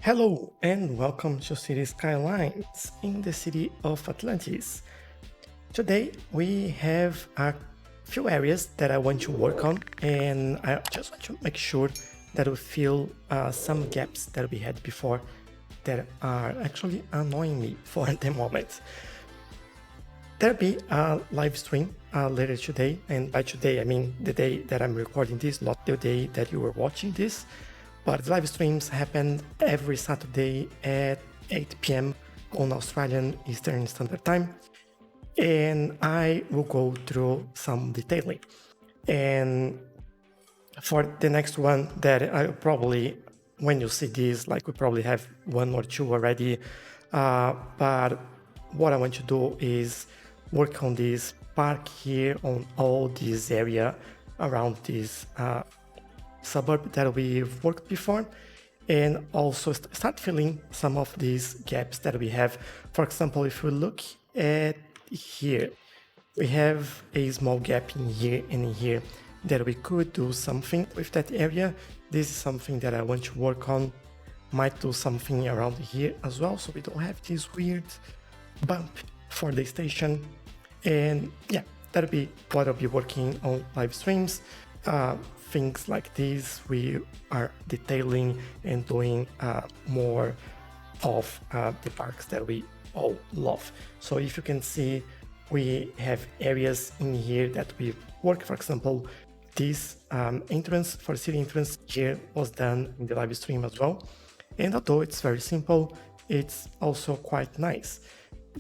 Hello and welcome to City Skylines in the city of Atlantis. Today we have a few areas that I want to work on, and I just want to make sure that we fill some gaps that we had before that are actually annoying me for the moment. There'll be a live stream later today, and by today I mean the day that I'm recording this, not the day that you were watching this. But live streams happen every Saturday at 8 p.m. on Australian Eastern Standard Time, and I will go through some detailing. And for the next one, that I probably, when you see this, like we probably have one or two already. But what I want to do is work on this park here, on all this area around this suburb that we've worked before, and also start filling some of these gaps that we have. For example, if we look at here, we have a small gap in here and in here that we could do something with that area. This is something that I want to work on. Might do something around here as well, so we don't have this weird bump for the station. And yeah, that'll be what I'll be working on live streams. Things like this, we are detailing and doing more of the parks that we all love. So if you can see, we have areas in here that we work. For example, this entrance for city entrance here was done in the live stream as well. And although it's very simple, it's also quite nice.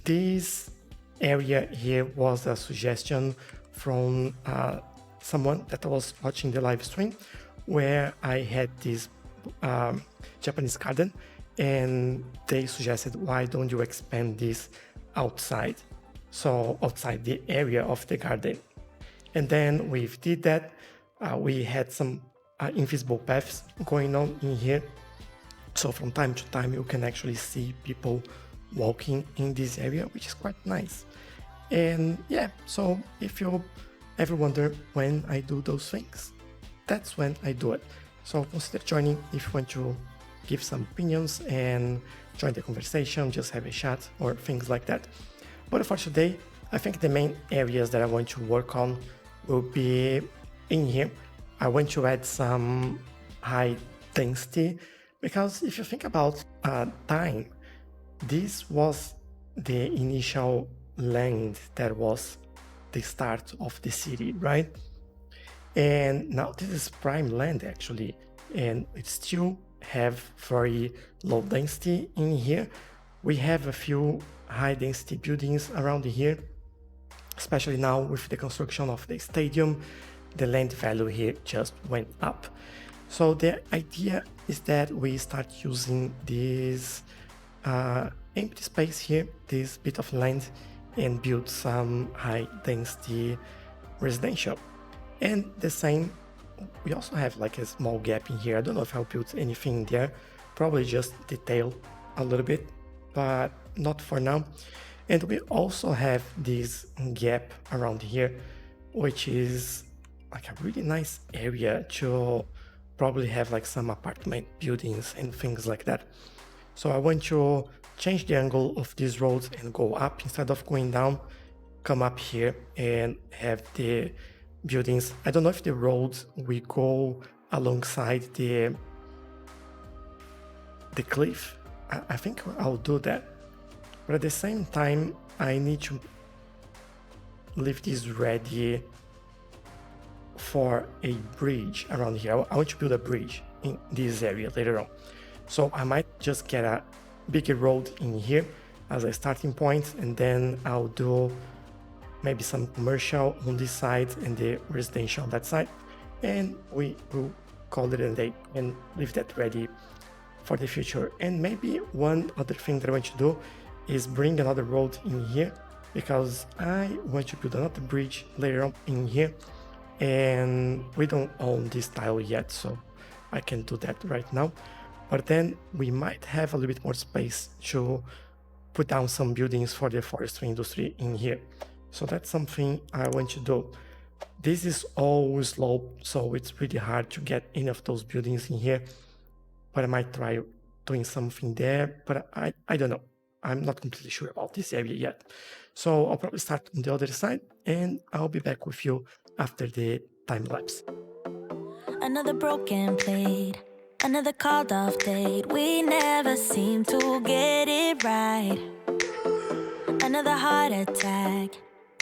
This area here was a suggestion from someone that was watching the live stream, where I had this Japanese garden, and they suggested, why don't you expand this outside? So outside the area of the garden. And then we did that. We had some invisible paths going on in here. So from time to time, you can actually see people walking in this area, which is quite nice. And yeah, so if you ever wonder when I do those things, that's when I do it. So consider joining if you want to give some opinions and join the conversation, just have a chat or things like that. But for today, I think the main areas that I want to work on will be in here. I want to add some high density, because if you think about time, this was the initial land that was the start of the city, right? And now this is prime land actually, and it still have very low density in here. We have a few high density buildings around here, especially now with the construction of the stadium. The land value here just went up. So the idea is that we start using this empty space here, this bit of land, and build some high density residential. And the same, we also have like a small gap in here. I don't know if I'll build anything there, probably just detail a little bit, but not for now. And we also have this gap around here, which is like a really nice area to probably have like some apartment buildings and things like that. So I want to change the angle of these roads and go up instead of going down, come up here and have the buildings. I don't know if the roads will go alongside the cliff. I think I'll do that. But at the same time, I need to leave this ready for a bridge around here. I want to build a bridge in this area later on. So I might just get a bigger road in here as a starting point, and then I'll do maybe some commercial on this side and the residential on that side, and we will call it a day and leave that ready for the future. And maybe one other thing that I want to do is bring another road in here, because I want to build another bridge later on in here, and we don't own this tile yet, so I can do that right now. But then we might have a little bit more space to put down some buildings for the forestry industry in here. So that's something I want to do. This is all slope, so it's really hard to get any of those buildings in here, but I might try doing something there, but I don't know. I'm not completely sure about this area yet. So I'll probably start on the other side and I'll be back with you after the time lapse. Another broken plate, another called off date. We never seem to get it right. Another heart attack,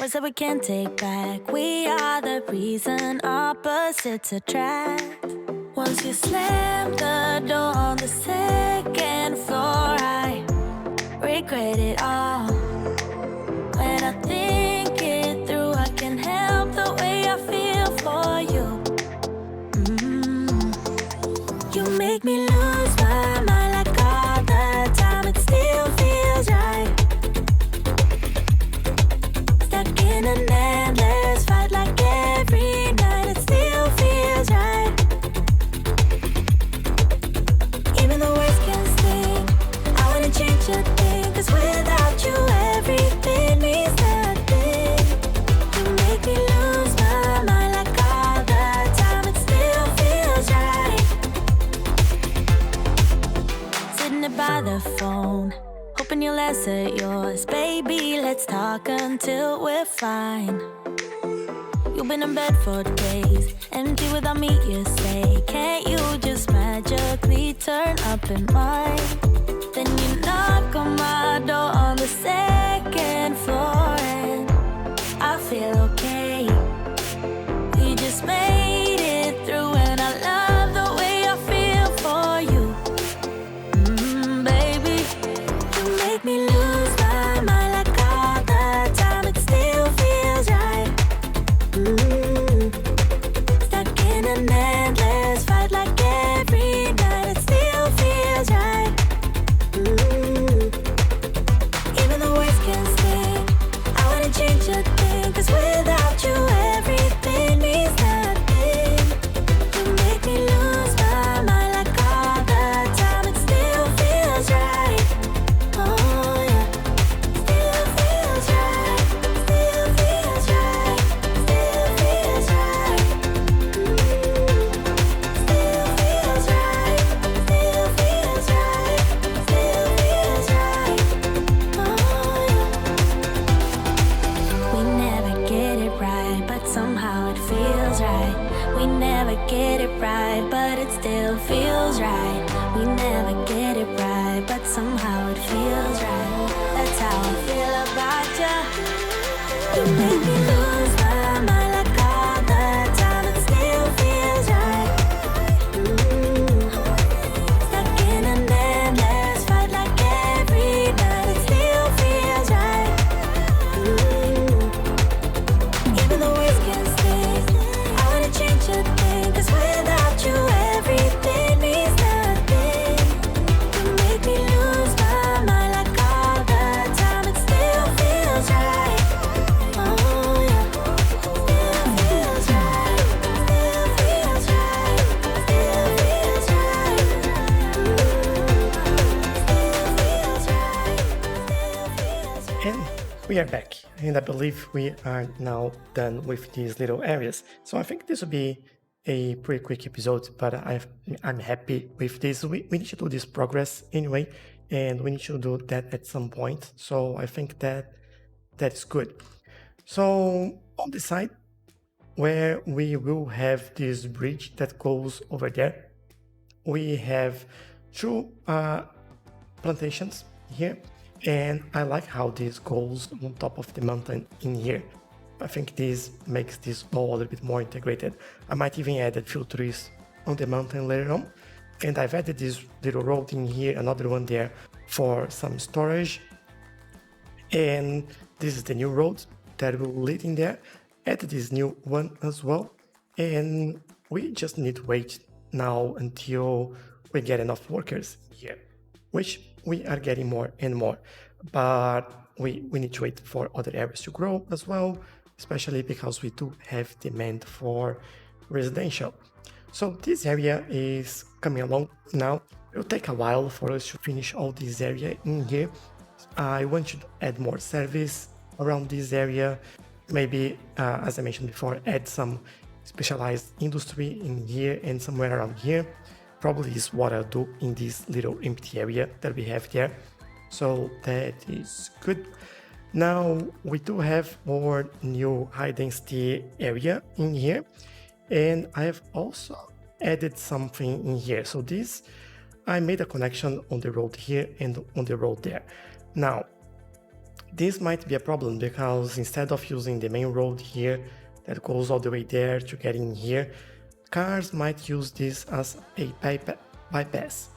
words that we can't take back. We are the reason opposites attract. Once you slam the door on the second floor, I regret it all. When I think it through, I can help the way I feel for you. You make me lose my mind like all the time. It still feels right. Stuck in an endless fight like every night. It still feels right. Even the worst can sting. I wanna change a thing, 'cause without you everything means nothing. You make me lose my mind like all the time. It still feels right. Sitting there by the phone, hoping you'll answer yours. Baby, let's talk until we're fine. You've been in bed for days, empty without me, you say. Can't you just magically turn up in mine? Then you knock on my door on the second floor, and I feel okay. We just made it through, and I love the way I feel for you. Baby, you make me lose my mind like all the time. It still feels right. Stuck in an endless fight like every night. It still feels right. Even the worst can sting. I wanna change a thing, 'cause without you everything means nothing. You make me lose my mind like all the time. It still feels right. Oh yeah. Still feels right. Still feels right. Still feels right. Still feels right. Still feels right. Still feels right. Oh yeah. We never get it right, but somehow it feels right. We never get it right, but it still feels right. We never get it right, but somehow it feels right. That's how I feel about you. You make me lose my mind like all the time. It still feels right. Stuck in an endless fight like every night. It still feels right. Even the worst can sting. I wanna change a thing, 'cause without you everything means nothing. You make me lose my mind like all the time. It still feels right. Oh yeah. Still feels right. Still feels right. Still feels right. Still feels right. Still feels right. And we are back, and I believe we are now done with these little areas. So I think this will be a pretty quick episode, but I'm happy with this. We need to do this progress anyway, and we need to do that at some point. So I think that's good. So on the side where we will have this bridge that goes over there, we have two plantations here, and I like how this goes on top of the mountain in here. I think this makes this all a little bit more integrated. I might even add a few trees on the mountain later on, and I've added this little road in here, another one there for some storage, and this is the new road that will lead in there. Add this new one as well, and we just need to wait now until we get enough workers here, which we are getting more and more, but we need to wait for other areas to grow as well, especially because we do have demand for residential. So this area is coming along now. It will take a while for us to finish all this area in here. I want to add more service around this area. Maybe, as I mentioned before, add some specialized industry in here and somewhere around here. probably is what I'll do in this little empty area that we have there. So that is good. Now we do have our new high density area in here, and I have also added something in here. So this, I made a connection on the road here and on the road there. Now, this might be a problem because instead of using the main road here that goes all the way there to get in here, cars might use this as a bypass.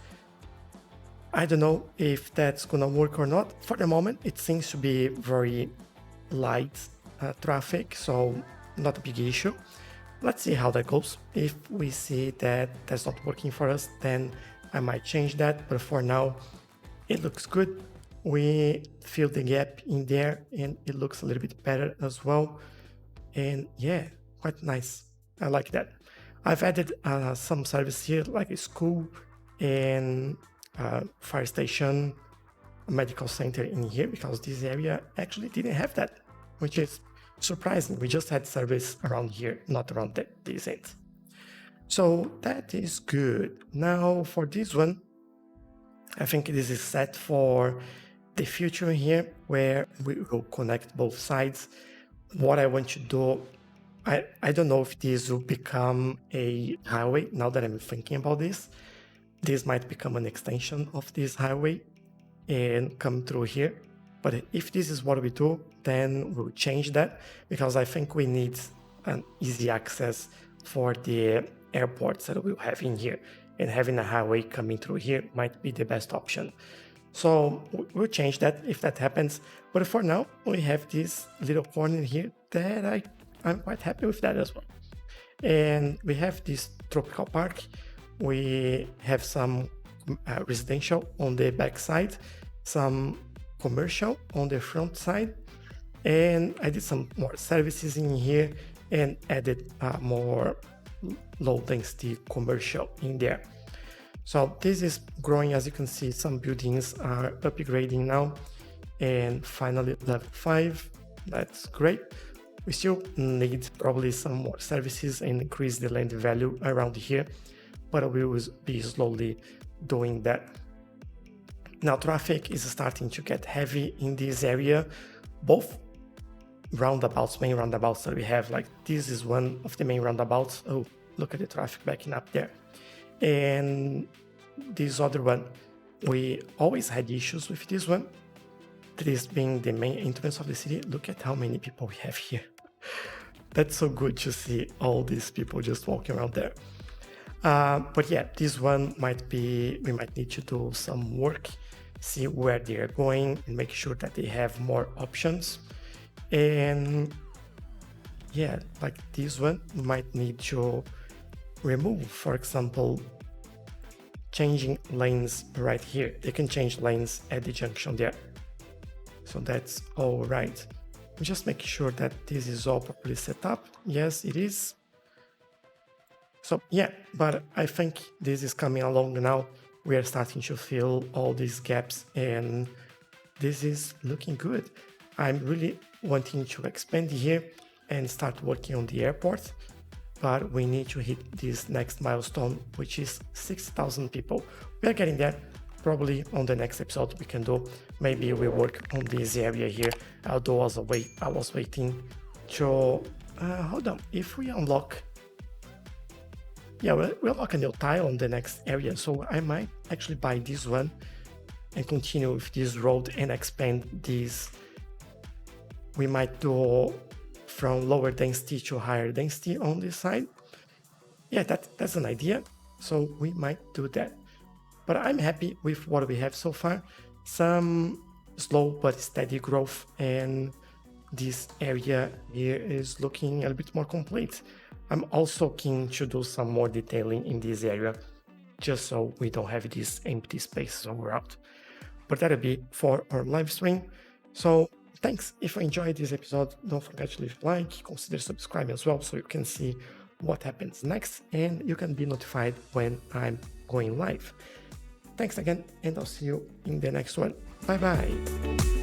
I don't know if that's gonna work or not. For the moment, it seems to be very light traffic, so not a big issue. Let's see how that goes. If we see that that's not working for us, then I might change that. But for now, it looks good. We fill the gap in there and it looks a little bit better as well. And yeah, quite nice. I like that. I've added some service here like a school and fire station, a medical center in here because this area actually didn't have that, which is surprising. We just had service around here, not around this end. So that is good. Now for this one, I think this is set for the future here where we will connect both sides. What I want to do, I don't know if this will become a highway now that I'm thinking about this. This might become an extension of this highway and come through here. But if this is what we do, then we'll change that because I think we need an easy access for the airports that we'll have in here. And having a highway coming through here might be the best option. So we'll change that if that happens. But for now, we have this little corner here that I'm quite happy with that as well. And we have this tropical park. We have some residential on the back side, some commercial on the front side, and I did some more services in here and added more low density commercial in there. So this is growing. As you can see, some buildings are upgrading now, and finally level 5. That's great. We still need probably some more services and increase the land value around here, but we will be slowly doing that. Now traffic is starting to get heavy in this area, both roundabouts, main roundabouts that we have. Like this is one of the main roundabouts. Oh, look at the traffic backing up there. And this other one, we always had issues with this one. This being the main entrance of the city. Look at how many people we have here. That's so good to see all these people just walking around there. But yeah, this one we might need to do some work, see where they are going and make sure that they have more options. And yeah, like this one, we might need to remove, for example, changing lanes right here. They can change lanes at the junction there. So that's all right. Just make sure that this is all properly set up. Yes, it is. So yeah, but I think this is coming along now. We are starting to fill all these gaps and this is looking good. I'm really wanting to expand here and start working on the airport, but we need to hit this next milestone, which is 6,000 people. We are getting there. Probably on the next episode we can do. Maybe we work on this area here. Although I was waiting to hold on. If we unlock, yeah, we'll unlock a new tile on the next area. So I might actually buy this one and continue with this road and expand this. We might do from lower density to higher density on this side. Yeah, that's an idea. So we might do that. But I'm happy with what we have so far. Some slow but steady growth, and this area here is looking a little bit more complete. I'm also keen to do some more detailing in this area, just so we don't have these empty spaces all around. But that'll be for our live stream. So thanks. If you enjoyed this episode, don't forget to leave a like, consider subscribing as well so you can see what happens next and you can be notified when I'm going live. Thanks again, and I'll see you in the next one. Bye bye.